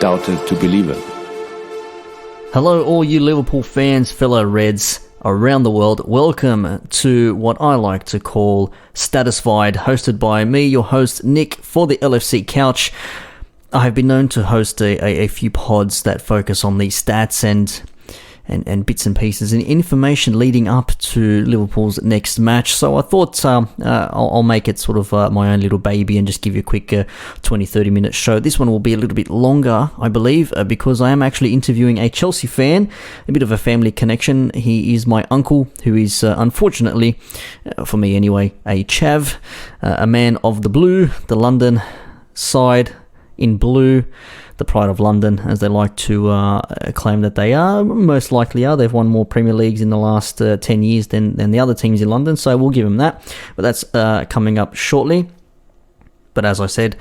doubted to believe it. Hello all you Liverpool fans, fellow Reds around the world. Welcome to what I like to call Statisfied, hosted by me, your host Nick, for the LFC Couch. I have been known to host a few pods that focus on these stats and bits and pieces and information leading up to Liverpool's next match. So I thought I'll make it sort of my own little baby and just give you a quick 20-30 minute show. This one will be a little bit longer, I believe, because I am actually interviewing a Chelsea fan, a bit of a family connection. He is my uncle, who is unfortunately, for me anyway, a chav, a man of the blue, the London side in blue, the pride of London, as they like to claim that they are, most likely are. They've won more Premier Leagues in the last 10 years than the other teams in London, so we'll give them that. But that's coming up shortly. But as I said,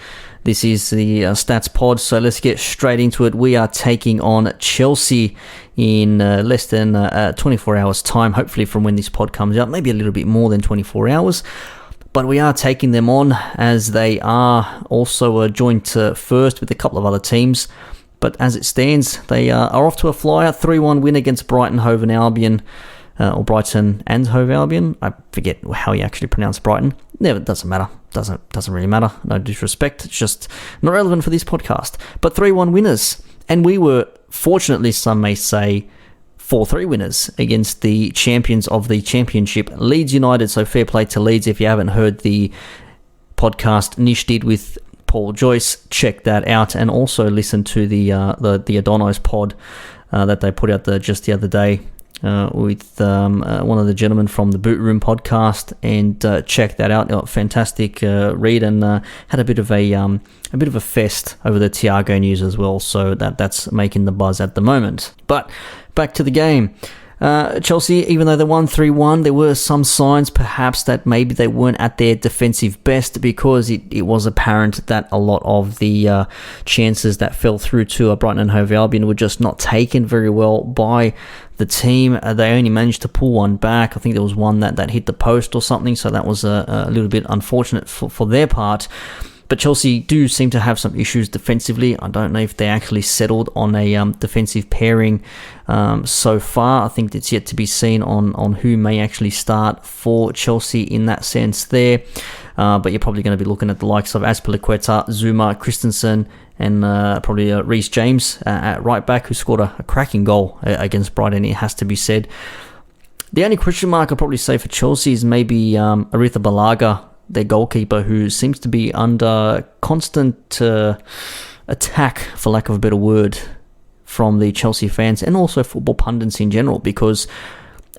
this is the Stats Pod, so let's get straight into it. We are taking on Chelsea in less than 24 hours' time, hopefully from when this pod comes out, maybe a little bit more than 24 hours. But we are taking them on, as they are also joint first with a couple of other teams. But as it stands, they are off to a flyer. 3-1 win against Brighton and Hove Albion. I forget how you actually pronounce Brighton. Yeah, it doesn't matter. Doesn't really matter. No disrespect. It's just not relevant for this podcast. But 3-1 winners. And we were, fortunately, some may say, 4-3 winners against the champions of the championship, Leeds United. So fair play to Leeds. If you haven't heard the podcast Nish did with Paul Joyce, check that out, and also listen to the Adonis pod that they put out just the other day with one of the gentlemen from the Boot Room podcast, and check that out. Fantastic read, and had a bit of a fest over the Tiago news as well. So that's making the buzz at the moment. But back to the game. Chelsea, even though they won 3-1, there were some signs perhaps that maybe they weren't at their defensive best, because it was apparent that a lot of the chances that fell through to Brighton and Hove Albion were just not taken very well by the team. They only managed to pull one back. I think there was one that hit the post or something, so that was a little bit unfortunate for their part. But Chelsea do seem to have some issues defensively. I don't know if they actually settled on a defensive pairing so far. I think it's yet to be seen on who may actually start for Chelsea in that sense there. But you're probably going to be looking at the likes of Azpilicueta, Zuma, Christensen, and probably Reece James at right back, who scored a cracking goal against Brighton, it has to be said. The only question mark I'd probably say for Chelsea is maybe Aritha Balaga, their goalkeeper, who seems to be under constant attack, for lack of a better word, from the Chelsea fans and also football pundits in general, because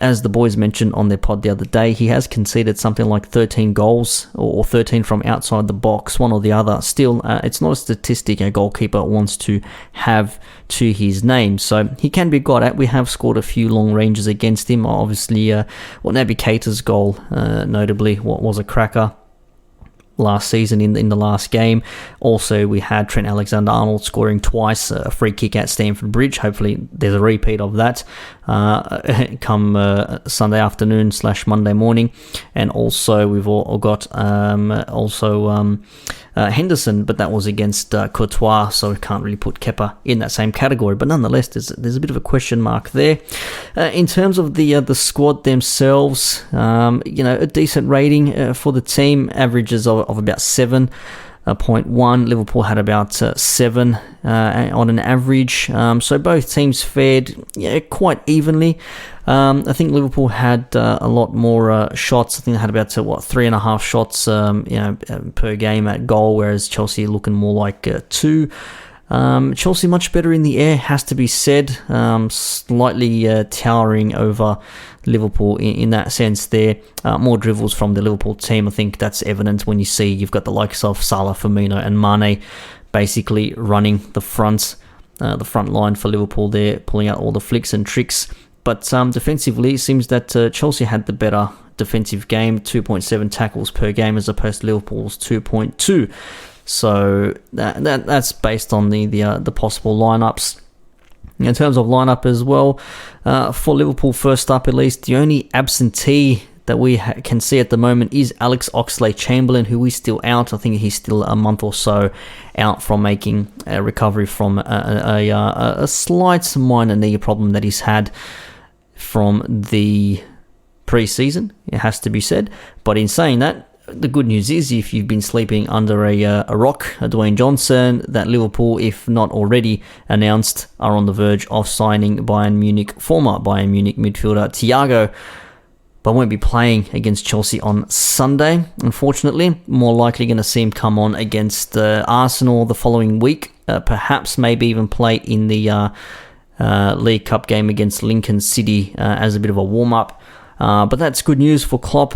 as the boys mentioned on their pod the other day, he has conceded something like 13 goals or 13 from outside the box, one or the other. Still, it's not a statistic a goalkeeper wants to have to his name, so he can be got at. We have scored a few long ranges against him. Obviously, Naby Keita's goal, notably, was a cracker last season in the last game. Also, we had Trent Alexander-Arnold scoring twice, a free kick at Stamford Bridge. Hopefully there's a repeat of that come Sunday afternoon / Monday morning. And also we've all got Henderson, but that was against Courtois, so we can't really put Kepa in that same category. But nonetheless, there's a bit of a question mark there. In terms of the squad themselves, a decent rating for the team, averages of about 7.1. Liverpool had about 7 on an average. So both teams fared quite evenly. I think Liverpool had a lot more shots. I think they had about 3.5 shots per game at goal, whereas Chelsea looking more like 2. Chelsea much better in the air, has to be said, slightly towering over Liverpool in that sense there. More dribbles from the Liverpool team. I think that's evident when you see you've got the likes of Salah, Firmino and Mane basically running the front line for Liverpool there, pulling out all the flicks and tricks. But defensively, it seems that Chelsea had the better defensive game, 2.7 tackles per game as opposed to Liverpool's 2.2. So that's based on the possible lineups. In terms of lineup as well, for Liverpool first up at least, the only absentee that we can see at the moment is Alex Oxlade-Chamberlain, who is still out. I think he's still a month or so out from making a recovery from a slight minor knee problem that he's had from the pre-season, it has to be said. But in saying that, the good news is, if you've been sleeping under a rock, Dwayne Johnson, that Liverpool, if not already announced, are on the verge of signing former Bayern Munich midfielder Tiago, but won't be playing against Chelsea on Sunday, unfortunately. More likely going to see him come on against Arsenal the following week, perhaps maybe even play in the League Cup game against Lincoln City as a bit of a warm-up. But that's good news for Klopp.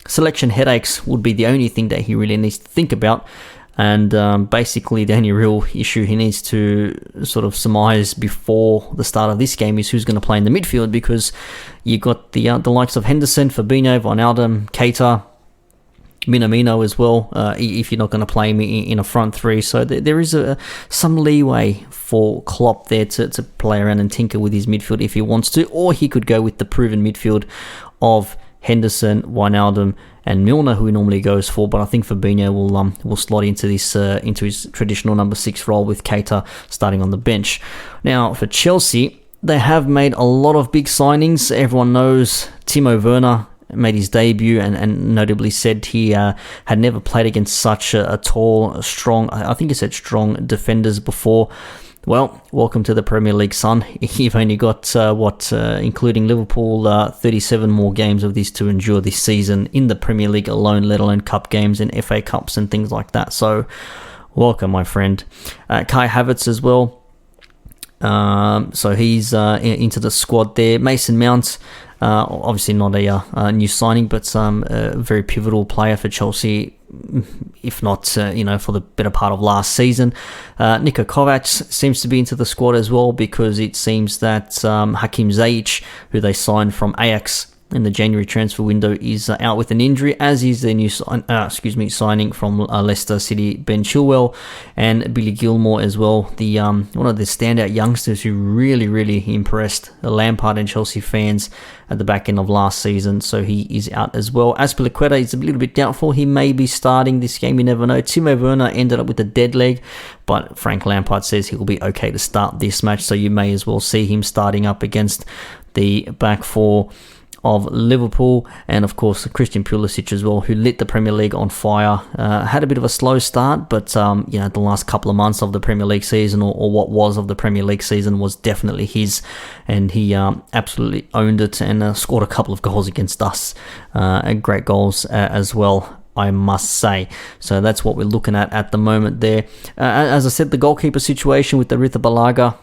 Selection headaches would be the only thing that he really needs to think about, and basically the only real issue he needs to sort of surmise before the start of this game is who's going to play in the midfield, because you've got the likes of Henderson, Fabinho, Wijnaldum, Keita, Minamino as well, if you're not going to play him in a front three. So there is some leeway for Klopp there to play around and tinker with his midfield if he wants to, or he could go with the proven midfield of Henderson, Wijnaldum, and Milner, who he normally goes for. But I think Fabinho will slot into this into his traditional number 6 role, with Keita starting on the bench. Now for Chelsea, they have made a lot of big signings. Everyone knows Timo Verna made his debut and notably said he had never played against such a tall, strong, I think he said strong defenders before. Well, welcome to the Premier League, son. You've only got, including Liverpool, 37 more games of this to endure this season in the Premier League alone, let alone cup games and FA Cups and things like that. So, welcome, my friend. Kai Havertz as well. So he's into the squad there. Mason Mount, obviously not a new signing, but a very pivotal player for Chelsea, if not, for the better part of last season. Niko Kovac seems to be into the squad as well, because it seems that Hakim Ziyech, who they signed from Ajax in the January transfer window, is out with an injury, as is their new signing from Leicester City, Ben Chilwell, and Billy Gilmore as well, the one of the standout youngsters who really impressed Lampard and Chelsea fans at the back end of last season. So he is out as well. Azpilicueta is a little bit doubtful. He may be starting this game, you never know. Timo Verna ended up with a dead leg, but Frank Lampard says he will be okay to start this match, so you may as well see him starting up against the back four of Liverpool. And of course Christian Pulisic as well, who lit the Premier League on fire. Had a bit of a slow start, but the last couple of months of the Premier League season, or what was of the Premier League season, was definitely his, and he absolutely owned it and scored a couple of goals against us, and great goals as well, I must say. So that's what we're looking at the moment there. As I said, the goalkeeper situation with Aritha Balaga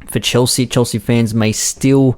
for Chelsea fans may still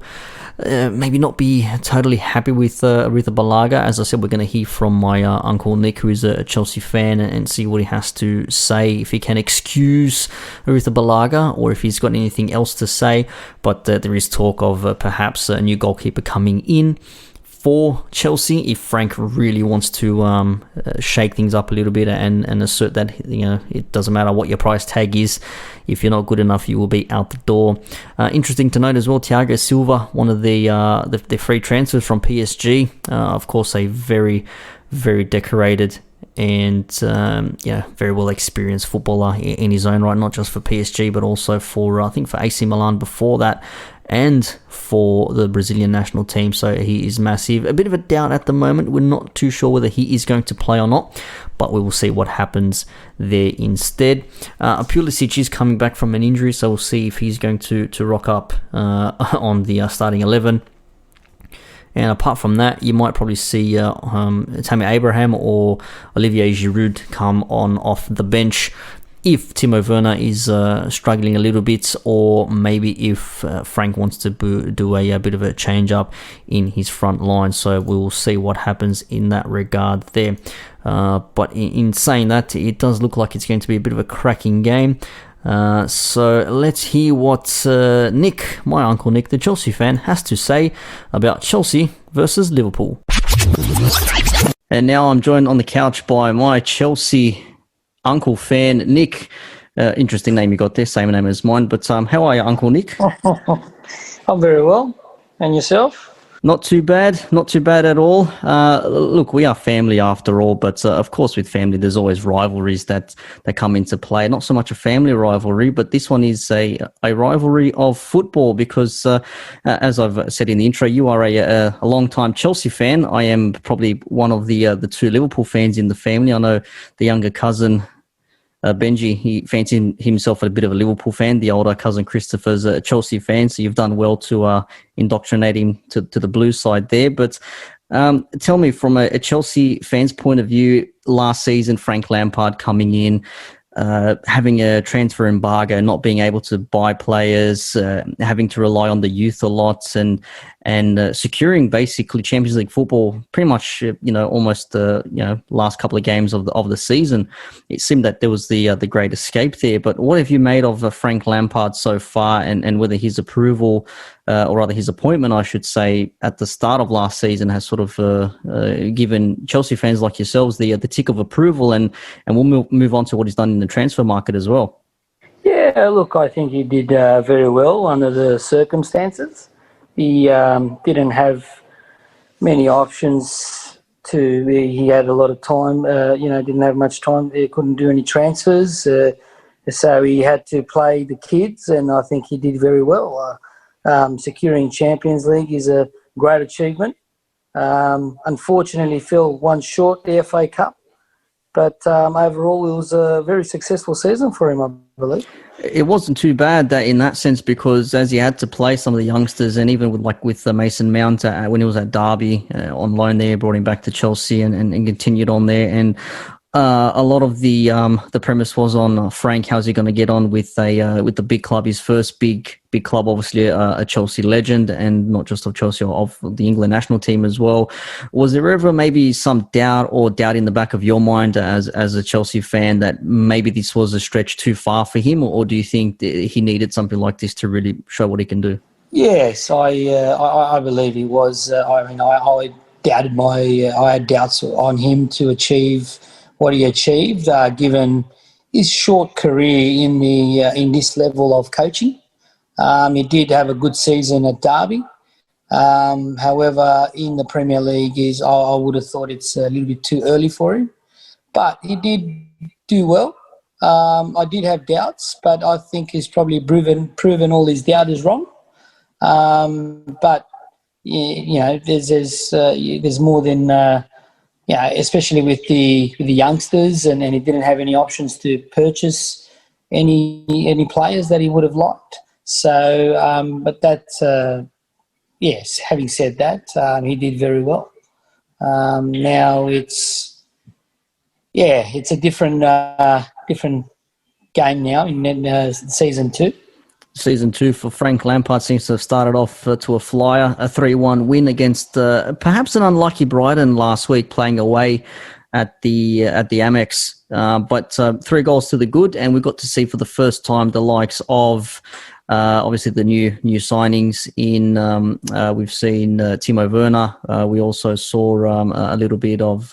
maybe not be totally happy with Aritha Balaga. As I said, we're going to hear from my Uncle Nick, who is a Chelsea fan, and see what he has to say, if he can excuse Aritha Balaga or if he's got anything else to say. But there is talk of perhaps a new goalkeeper coming in for Chelsea, if Frank really wants to shake things up a little bit and assert that it doesn't matter what your price tag is, if you're not good enough, you will be out the door. Interesting to note as well, Tiago Silva, one of the free transfers from PSG, of course a very, very decorated and very well experienced footballer in his own right, not just for PSG but also for I think for AC Milan before that, and for the Brazilian national team. So he is massive. A bit of a doubt at the moment. We're not too sure whether he is going to play or not, but we will see what happens there instead. Pulisic is coming back from an injury, so we'll see if he's going to rock up on the starting 11. And apart from that, you might probably see Tammy Abraham or Olivier Giroud come on off the bench if Timo Verna is struggling a little bit, or maybe if Frank wants to do a bit of a change up in his front line. So we will see what happens in that regard there. But in saying that, it does look like it's going to be a bit of a cracking game. So let's hear what Nick, my Uncle Nick, the Chelsea fan, has to say about Chelsea versus Liverpool. And now I'm joined on the couch by my Chelsea Uncle fan, Nick. Interesting name you got there, same name as mine. But how are you, Uncle Nick? I'm very well. And yourself? Not too bad. Not too bad at all. Look, we are family after all, but of course with family there's always rivalries that come into play. Not so much a family rivalry, but this one is a rivalry of football because, as I've said in the intro, you are a long-time Chelsea fan. I am probably one of the two Liverpool fans in the family. I know the younger cousin, Benji, he fancies himself a bit of a Liverpool fan. The older cousin Christopher's a Chelsea fan, so you've done well to indoctrinate him to the blue side there. But tell me, from a Chelsea fan's point of view, last season, Frank Lampard coming in, having a transfer embargo, not being able to buy players, having to rely on the youth a lot, and securing basically Champions League football pretty much, almost last couple of games of the season. It seemed that there was the great escape there. But what have you made of Frank Lampard so far, and whether his approval, or rather his appointment, I should say, at the start of last season has sort of given Chelsea fans like yourselves the tick of approval, and we'll move on to what he's done in the transfer market as well. Yeah, look, I think he did very well under the circumstances. He didn't have many options he had a lot of time, didn't have much time. He couldn't do any transfers. So he had to play the kids, and I think he did very well. Securing Champions League is a great achievement. Unfortunately, fell one short, the FA Cup. But overall, it was a very successful season for him, I believe. It wasn't too bad in that sense, because as he had to play some of the youngsters, and even with Mason Mount when he was at Derby on loan there, brought him back to Chelsea and continued on there. And a lot of the premise was on Frank. How's he going to get on with the big club? His first big club, obviously a Chelsea legend, and not just of Chelsea, of the England national team as well. Was there ever maybe some doubt in the back of your mind as a Chelsea fan that maybe this was a stretch too far for him, or do you think that he needed something like this to really show what he can do? Yes, I believe he was. I doubted I had doubts on him to achieve what he achieved, given his short career in this level of coaching. He did have a good season at Derby. However, in the Premier League, I would have thought it's a little bit too early for him. But he did do well. I did have doubts, but I think he's probably proven all his doubters wrong. But there's more than especially with the youngsters, and he didn't have any options to purchase any players that he would have liked. So, but that, yes, having said that, he did very well. Now it's a different game now in season 2. Season 2 for Frank Lampard seems to have started off to a flyer, a 3-1 win against perhaps an unlucky Brighton last week, playing away at the Amex. But 3 goals to the good, and we got to see for the first time the likes of obviously the new signings in. We've seen Timo Verna. We also saw a little bit of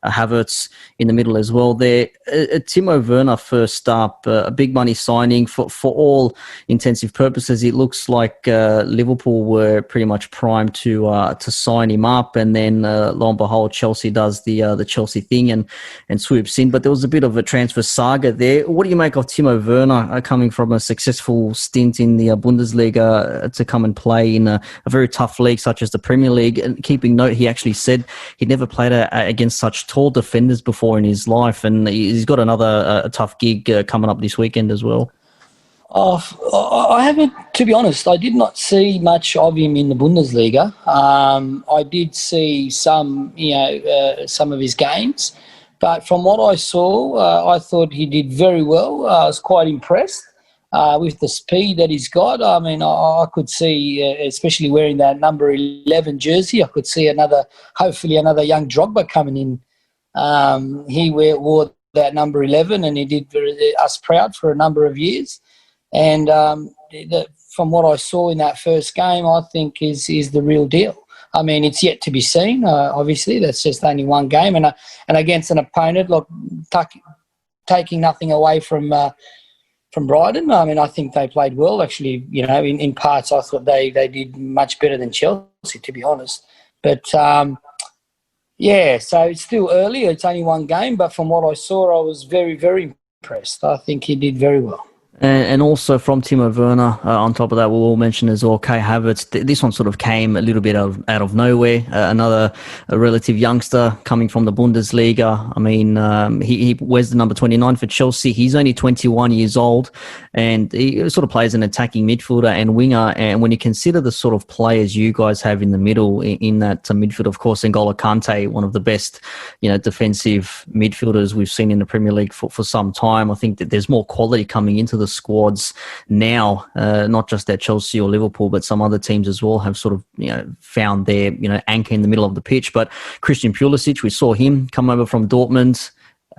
Havertz in the middle as well there. Timo Verna first up, a big money signing for all intensive purposes. It looks like Liverpool were pretty much primed to sign him up, and then lo and behold, Chelsea does the Chelsea thing and swoops in. But there was a bit of a transfer saga there. What do you make of Timo Verna coming from a successful stint in the Bundesliga to come and play in a very tough league such as the Premier League? And keeping note, he actually said he'd never played against such tall defenders before in his life, and he's got another tough gig coming up this weekend as well. I haven't, to be honest, I did not see much of him in the Bundesliga. I did see some of his games, but from what I saw, I thought he did very well. I was quite impressed with the speed that he's got. I mean, I could see, especially wearing that number 11 jersey, I could see hopefully another young Drogba coming in. He wore that number 11, and he did us proud for a number of years. And from what I saw in that first game, I think is the real deal. I mean, it's yet to be seen. Obviously, that's just only one game, and against an opponent, like taking nothing away from from Brighton. I mean, I think they played well, actually. You know, in parts, I thought they did much better than Chelsea, to be honest. But, yeah, so it's still early. It's only one game. But from what I saw, I was very, very impressed. I think he did very well. And also from Timo Verna, on top of that, we'll all mention as well Kai Havertz. This one sort of came a little bit out of nowhere. Another relative youngster coming from the Bundesliga. I mean, he wears the number 29 for Chelsea. He's only 21 years old, and he sort of plays an attacking midfielder and winger. And when you consider the sort of players you guys have in the middle, in that midfield, of course, N'Golo Kante, one of the best, defensive midfielders we've seen in the Premier League for some time. I think that there's more quality coming into the squads now, not just at Chelsea or Liverpool, but some other teams as well have sort of found their anchor in the middle of the pitch. But Christian Pulisic, we saw him come over from Dortmund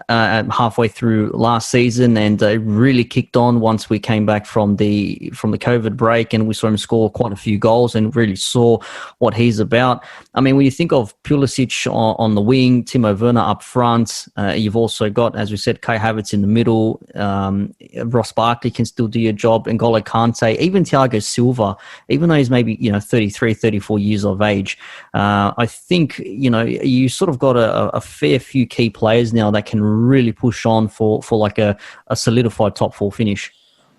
halfway through last season, and really kicked on once we came back from the COVID break, and we saw him score quite a few goals and really saw what he's about. I mean, when you think of Pulisic on the wing, Timo Verna up front, you've also got, as we said, Kai Havertz in the middle, Ross Barkley can still do your job, N'Golo Kante, even Tiago Silva, even though he's maybe 33, 34 years of age. I think you sort of got a fair few key players now that can really push on for like a solidified top four finish.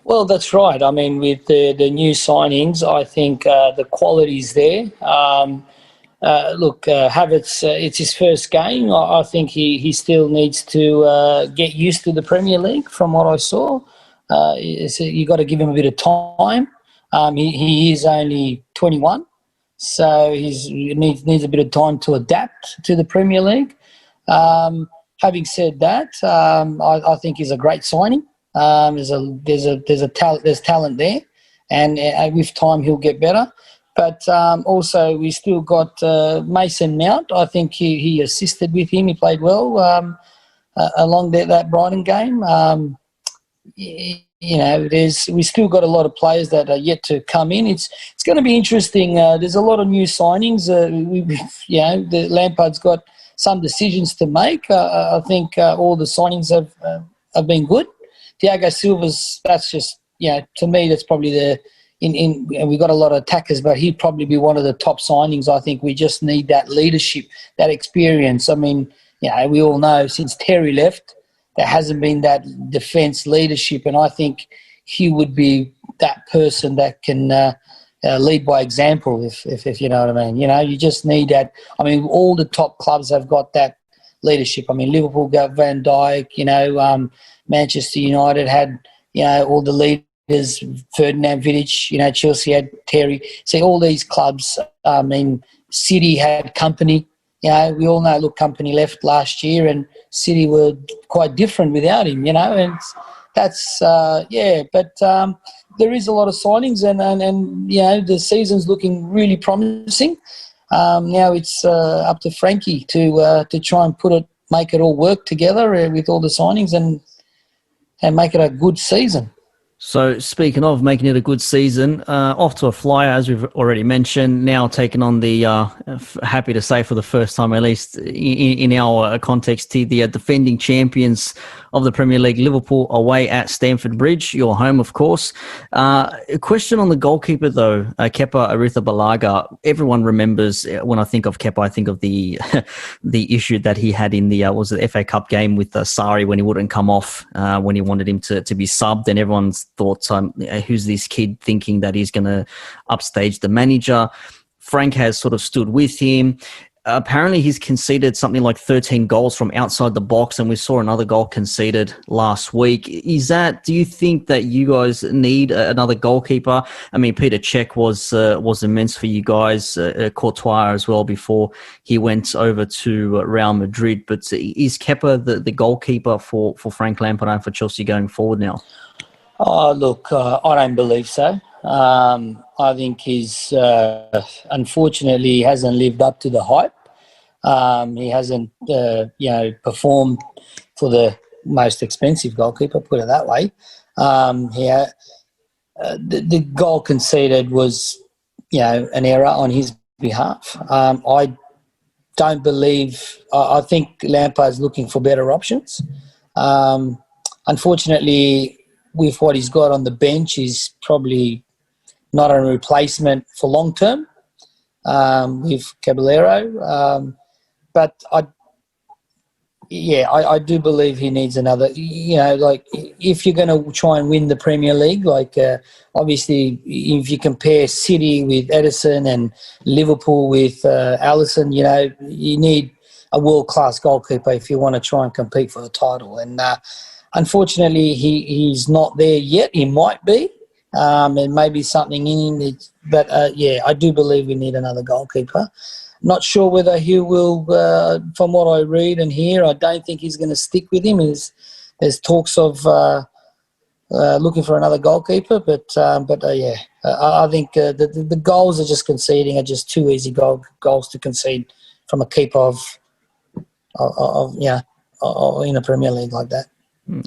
Well, that's right. I mean, with the new signings, I think the quality's there. Havertz, it's his first game. I think he still needs to get used to the Premier League from what I saw. You got to give him a bit of time. He is only 21, so he needs a bit of time to adapt to the Premier League. Having said that, I think he's a great signing. There's talent there, and with time he'll get better. But also we still got Mason Mount. I think he assisted with him. He played well along that Brighton game. We still got a lot of players that are yet to come in. It's going to be interesting. There's a lot of new signings. The Lampard's got some decisions to make. I think all the signings have been good. Tiago Silva's, that's just, to me, that's probably and we've got a lot of attackers, but he'd probably be one of the top signings. I think we just need that leadership, that experience. I mean, we all know since Terry left, there hasn't been that defence leadership, and I think he would be that person that can lead by example, if you know what I mean. You just need that. I mean, all the top clubs have got that leadership. I mean, Liverpool got Van Dijk, Manchester United had, all the leaders, Ferdinand Vidic, Chelsea had Terry. See, all these clubs, City had Company. We all know, Company left last year and City were quite different without him, and that's, but there is a lot of signings and the season's looking really promising. Now it's up to Frankie to try and make it all work together with all the signings and make it a good season. So speaking of making it a good season, off to a flyer, as we've already mentioned, now taking on the, happy to say for the first time at least in our context, the defending champions of the Premier League, Liverpool, away at Stamford Bridge, your home, of course. A question on the goalkeeper, though, Kepa Arrizabalaga. Everyone remembers, when I think of Kepa, I think of the the issue that he had in the FA Cup game with Sarri when he wouldn't come off, when he wanted him to be subbed, and everyone's thought, who's this kid thinking that he's going to upstage the manager? Frank has sort of stood with him. Apparently he's conceded something like 13 goals from outside the box, and we saw another goal conceded last week. Do you think that you guys need another goalkeeper? I mean, Peter Cech was immense for you guys, Courtois as well before he went over to Real Madrid. But is Kepa the goalkeeper for Frank Lampard and for Chelsea going forward now? Oh, look, I don't believe so. I think he's unfortunately he hasn't lived up to the hype. He hasn't, performed for the most expensive goalkeeper, put it that way. The goal conceded was, an error on his behalf. I don't believe. I think Lampard's looking for better options. Unfortunately, with what he's got on the bench, is probably not a replacement for long term with Caballero. But I do believe he needs another. Like if you're going to try and win the Premier League, like obviously if you compare City with Edison and Liverpool with Alisson, you need a world-class goalkeeper if you want to try and compete for the title. And unfortunately, he's not there yet. He might be, and maybe something in him. But I do believe we need another goalkeeper. Not sure whether he will, from what I read and hear, I don't think he's going to stick with him. There's talks of looking for another goalkeeper, but I think the goals are just conceding are just too easy goals to concede from a keeper in a Premier League like that.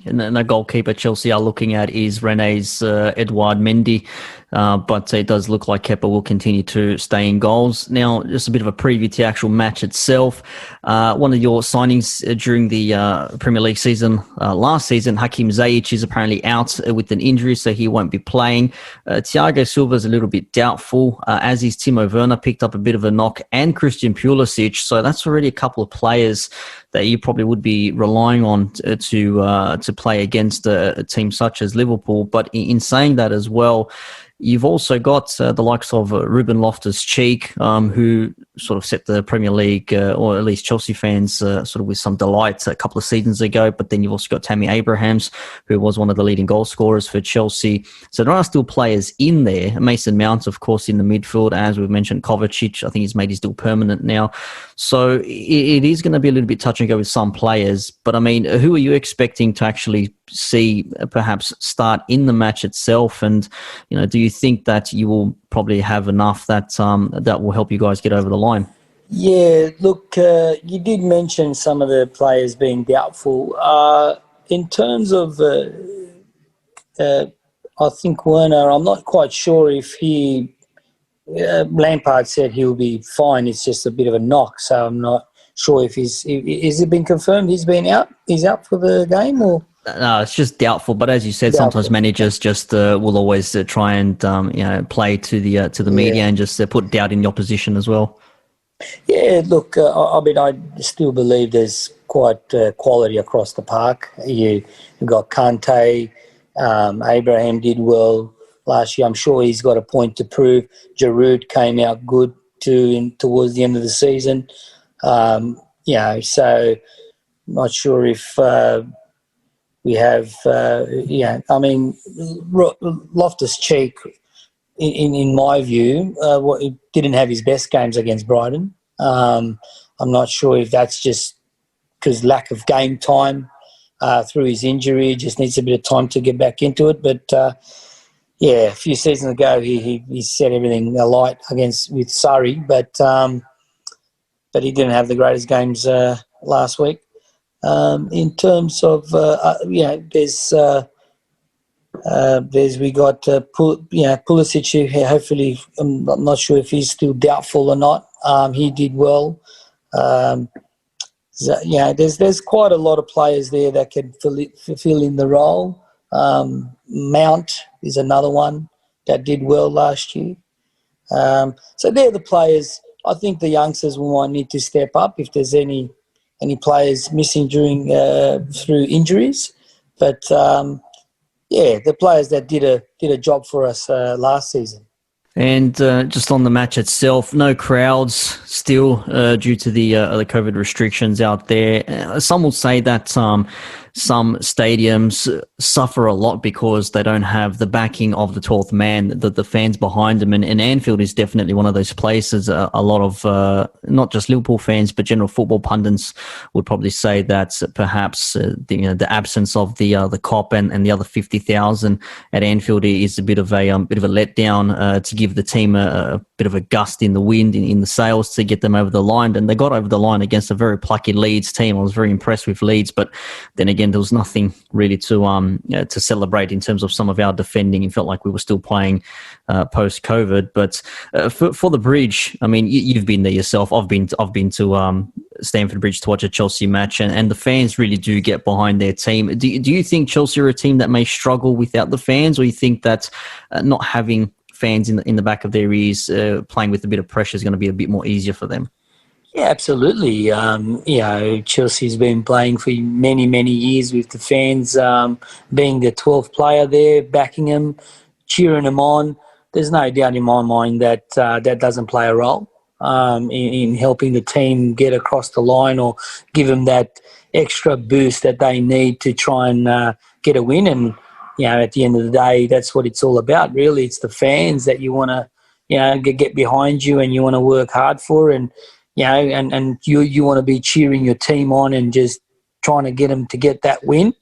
And the goalkeeper Chelsea are looking at is Rene's Edouard Mendy, but it does look like Kepa will continue to stay in goals. Now, just a bit of a preview to the actual match itself. One of your signings during the Premier League season last season, Hakim Ziyech, is apparently out with an injury, so he won't be playing. Tiago Silva is a little bit doubtful, as is Timo Verna, picked up a bit of a knock, and Christian Pulisic. So that's already a couple of players that you probably would be relying on to play against a team such as Liverpool. But in saying that as well, you've also got the likes of Ruben Loftus-Cheek, who sort of set the Premier League, or at least Chelsea fans, sort of with some delight a couple of seasons ago. But then you've also got Tammy Abrahams, who was one of the leading goal scorers for Chelsea. So there are still players in there. Mason Mount, of course, in the midfield, as we've mentioned. Kovacic, I think he's made his deal permanent now. So it is going to be a little bit touch and go with some players. But I mean, who are you expecting to actually see perhaps start in the match itself? And, do you think that you will probably have enough that will help you guys get over the line? Yeah, look, you did mention some of the players being doubtful. In terms of, I think Werner, I'm not quite sure if he... Lampard said he'll be fine. It's just a bit of a knock, so I'm not sure if is it been confirmed he's been out? He's out for the game, or? No, it's just doubtful. But as you said, sometimes managers just will always try and play to the media and just put doubt in the opposition as well. Yeah, look, I mean, I still believe there's quite quality across the park. You've got Kante, Abraham did well last year. I'm sure he's got a point to prove. Giroud came out good too towards the end of the season. So not sure if we have, I mean, Loftus-Cheek, in my view, he didn't have his best games against Brighton. I'm not sure if that's just because lack of game time through his injury. Just needs a bit of time to get back into it. But, a few seasons ago, he set everything alight with Surrey, but he didn't have the greatest games last week. In terms of, there's we got Pulisic, who hopefully, I'm not sure if he's still doubtful or not. He did well. There's quite a lot of players there that can fill in the role. Mount is another one that did well last year. So they're the players. I think the youngsters might need to step up if there's any players missing through injuries. But the players that did a job for us last season. And just on the match itself, no crowds still due to the COVID restrictions out there. Some will say that some stadiums suffer a lot because they don't have the backing of the 12th man, the fans behind them. And Anfield is definitely one of those places. A lot of not just Liverpool fans, but general football pundits would probably say that perhaps the absence of the Kop and the other 50,000 at Anfield is a bit of a letdown to give the team a bit of a gust in the wind, in the sails, to get them over the line. And they got over the line against a very plucky Leeds team. I was very impressed with Leeds, but then again, weekend, there was nothing really to celebrate in terms of some of our defending. It felt like we were still playing post-COVID. But for the Bridge, I mean, you've been there yourself. I've been to Stamford Bridge to watch a Chelsea match, and the fans really do get behind their team. Do you think Chelsea are a team that may struggle without the fans, or you think that not having fans in the back of their ears, playing with a bit of pressure, is going to be a bit more easier for them? Yeah, absolutely. Chelsea's been playing for many, many years with the fans, being the 12th player there, backing them, cheering them on. There's no doubt in my mind that that doesn't play a role in helping the team get across the line or give them that extra boost that they need to try and get a win. And, at the end of the day, that's what it's all about, really. It's the fans that you want to, get behind you and you want to work hard for. And, and you want to be cheering your team on and just trying to get them to get that win.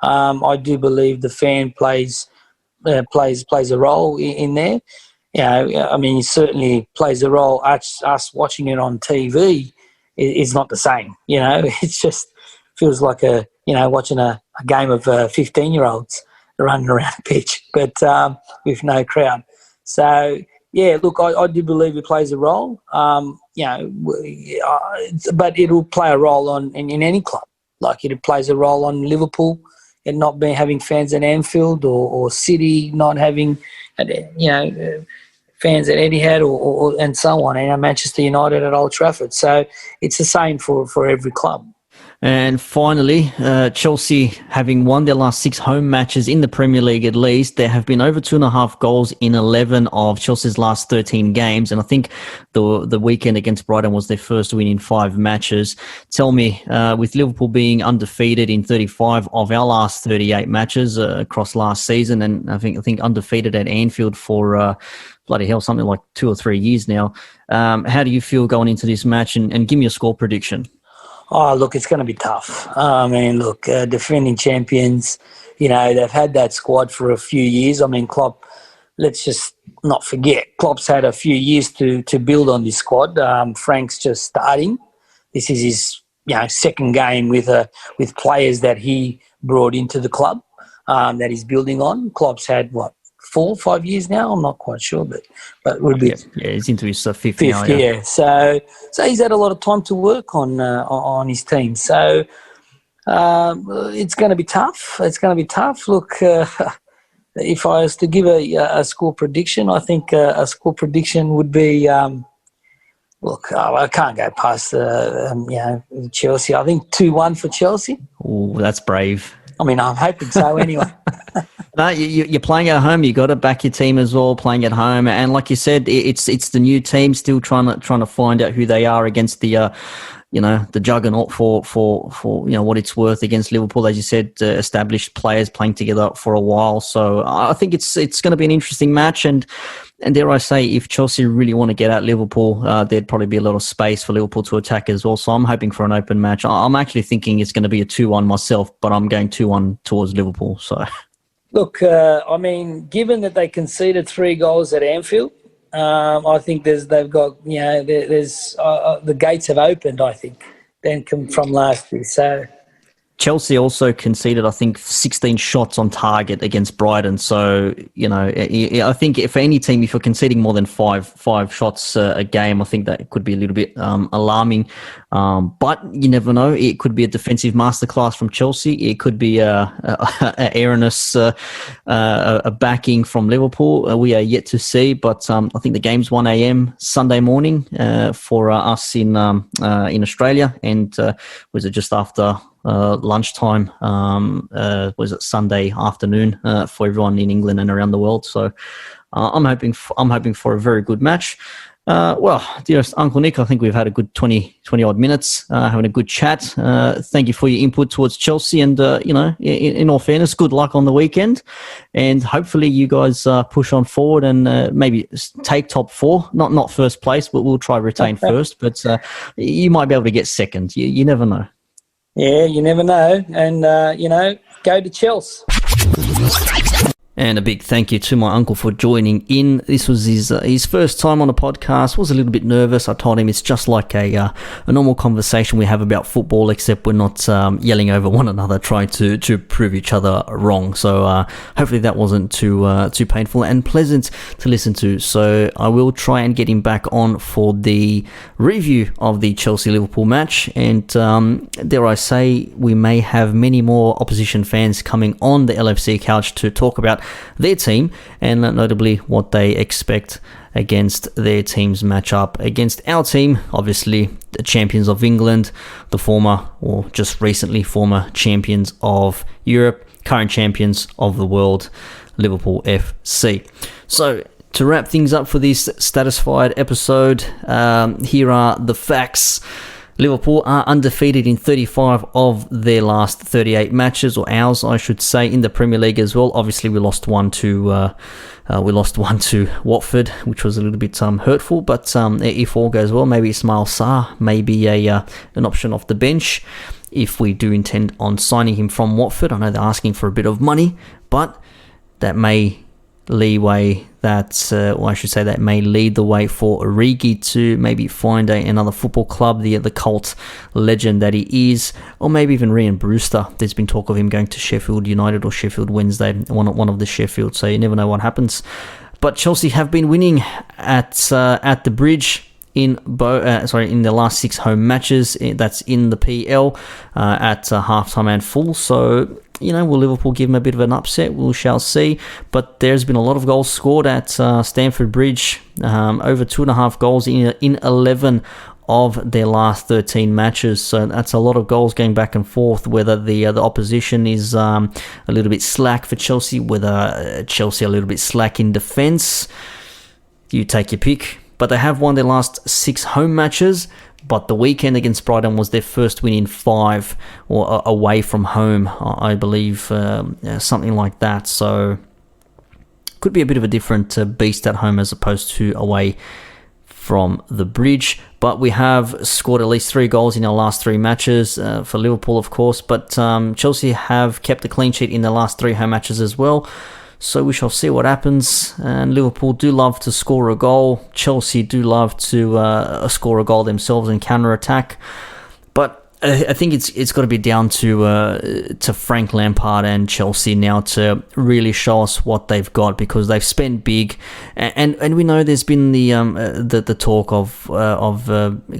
I do believe the fan plays a role in there. It certainly plays a role. Us watching it on TV is not the same. It just feels like watching a game of 15-year-olds running around a pitch, but with no crowd. So. Yeah, look, I do believe it plays a role, but it'll play a role in any club. Like it plays a role on Liverpool and not having fans at Anfield, or City not having, fans at Etihad, or and so on, and Manchester United at Old Trafford. So it's the same for every club. And finally, Chelsea, having won their last 6 home matches in the Premier League at least, there have been over 2.5 goals in 11 of Chelsea's last 13 games. And I think the weekend against Brighton was their first win in 5 matches. Tell me, with Liverpool being undefeated in 35 of our last 38 matches across last season, and I think undefeated at Anfield for bloody hell, something like 2 or 3 years now, how do you feel going into this match? And give me a score prediction. Oh, look, it's going to be tough. Defending champions, they've had that squad for a few years. I mean, Klopp, let's just not forget, Klopp's had a few years to build on this squad. Frank's just starting. This is his second game with players that he brought into the club that he's building on. Klopp's had, 4 or 5 years now? I'm not quite sure, but it would be. Yeah, he's into his fifth now. Yeah. So he's had a lot of time to work on his team. So it's going to be tough. Look, if I was to give a score prediction, I think a score prediction would be. I can't go past Chelsea. I think 2-1 for Chelsea. Oh, that's brave. I mean, I'm hoping so anyway. No, you're playing at home. You got to back your team as well, playing at home. And like you said, it's the new team still trying to find out who they are against the juggernaut for what it's worth against Liverpool. As you said, established players playing together for a while. So I think it's going to be an interesting match. And dare I say, if Chelsea really want to get at Liverpool, there'd probably be a lot of space for Liverpool to attack as well. So I'm hoping for an open match. I'm actually thinking it's going to be a 2-1 myself, but I'm going 2-1 towards Liverpool. So. Look, given that they conceded 3 goals at Anfield, I think the gates have opened, I think, from last year. So Chelsea also conceded, I think, 16 shots on target against Brighton. So, I think for any team, if you're conceding more than five shots a game, I think that could be a little bit alarming. But you never know. It could be a defensive masterclass from Chelsea. It could be a erroneous backing from Liverpool. We are yet to see. But I think the game's 1 a.m. Sunday morning for us in Australia. And was it just after lunchtime? Was it Sunday afternoon for everyone in England and around the world? So I'm hoping for a very good match. Dearest Uncle Nick, I think we've had a good 20 odd minutes having a good chat. Thank you for your input towards Chelsea, and in all fairness, good luck on the weekend, and hopefully you guys push on forward and maybe take top 4, not first place, but we'll try retain first, but you might be able to get second. You never know. Yeah, you never know. And, go to Chelsea. And a big thank you to my uncle for joining in. This was his first time on a podcast. Was a little bit nervous. I told him it's just like a normal conversation we have about football, except we're not yelling over one another, trying to prove each other wrong. So hopefully that wasn't too painful and pleasant to listen to. So I will try and get him back on for the review of the Chelsea-Liverpool match. And dare I say, we may have many more opposition fans coming on the LFC couch to talk about their team, and notably what they expect against their team's matchup against our team. Obviously, the champions of England, the former, or just recently former champions of Europe, current champions of the world, Liverpool FC. So, to wrap things up for this Statisfied episode, here are the facts. Liverpool are undefeated in 35 of their last 38 matches, or ours, I should say, in the Premier League as well. Obviously, we lost one to Watford, which was a little bit hurtful. But if all goes well, maybe Ismail Sarr may be an option off the bench if we do intend on signing him from Watford. I know they're asking for a bit of money, but that may that may lead the way for Origi to maybe find another football club, the cult legend that he is, or maybe even Ryan Brewster. There's been talk of him going to Sheffield United or Sheffield Wednesday, one of the Sheffield, so you never know what happens. But Chelsea have been winning at the Bridge in the last 6 home matches. That's in the PL at halftime and full. So, will Liverpool give them a bit of an upset? We shall see. But there's been a lot of goals scored at Stamford Bridge. Over 2.5 goals in 11 of their last 13 matches. So that's a lot of goals going back and forth, whether the opposition is a little bit slack for Chelsea, whether Chelsea are a little bit slack in defence. You take your pick. But they have won their last 6 home matches. But the weekend against Brighton was their first win in 5, or away from home, I believe, something like that. So could be a bit of a different beast at home as opposed to away from the Bridge. But we have scored at least 3 goals in our last 3 matches for Liverpool, of course. But Chelsea have kept a clean sheet in the last 3 home matches as well. So we shall see what happens. And Liverpool do love to score a goal. Chelsea do love to score a goal themselves and counter-attack. But I think it's got to be down to Frank Lampard and Chelsea now to really show us what they've got, because they've spent big, and we know there's been the talk of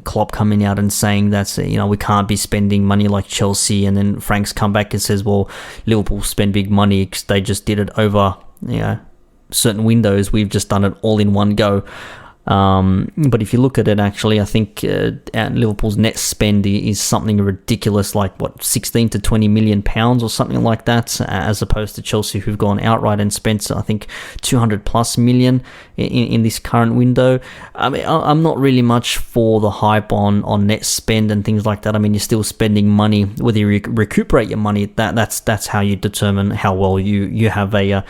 Klopp coming out and saying that we can't be spending money like Chelsea, and then Frank's come back and says, well, Liverpool spend big money because they just did it over certain windows. We've just done it all in one go. But if you look at it, actually, I think Liverpool's net spend is something ridiculous, like 16 to 20 million pounds or something like that, as opposed to Chelsea, who've gone outright and spent, I think, 200 plus million in this current window. I mean, I'm not really much for the hype on net spend and things like that. I mean, you're still spending money. Whether you recuperate your money, that's how you determine how well you have a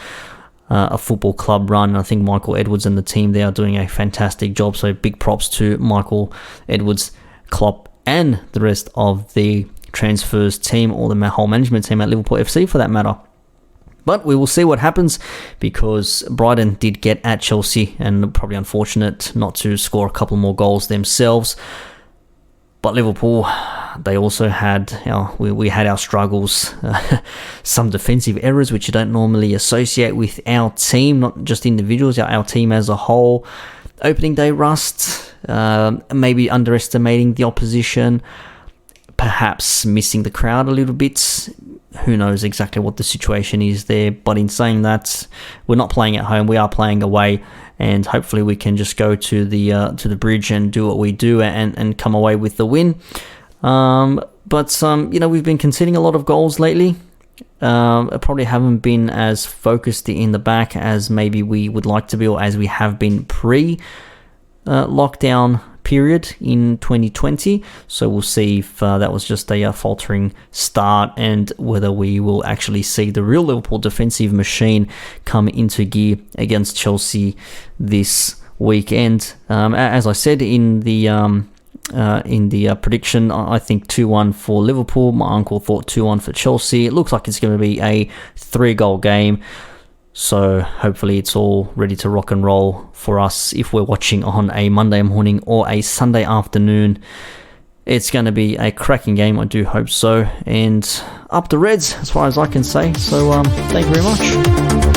football club run. I think Michael Edwards and the team there are doing a fantastic job. So big props to Michael Edwards, Klopp, and the rest of the transfers team, or the whole management team at Liverpool FC for that matter. But we will see what happens, because Brighton did get at Chelsea, and probably unfortunate not to score a couple more goals themselves. But Liverpool, they also had we had our struggles, some defensive errors which you don't normally associate with our team, not just individuals, our team as a whole. Opening day rust, maybe underestimating the opposition, perhaps missing the crowd a little bit. Who knows exactly what the situation is there. But in saying that, we're not playing at home, we are playing away. And hopefully we can just go to the Bridge and do what we do and come away with the win. But we've been conceding a lot of goals lately. Probably haven't been as focused in the back as maybe we would like to be, or as we have been pre-lockdown period in 2020. So we'll see if that was just a faltering start, and whether we will actually see the real Liverpool defensive machine come into gear against Chelsea this weekend. As I said in the prediction, I think 2-1 for Liverpool. My uncle thought 2-1 for Chelsea. It looks like it's going to be a 3-goal game. So hopefully it's all ready to rock and roll for us if we're watching on a Monday morning or a Sunday afternoon. It's going to be a cracking game, I do hope so. And up the Reds, as far as I can say. So thank you very much.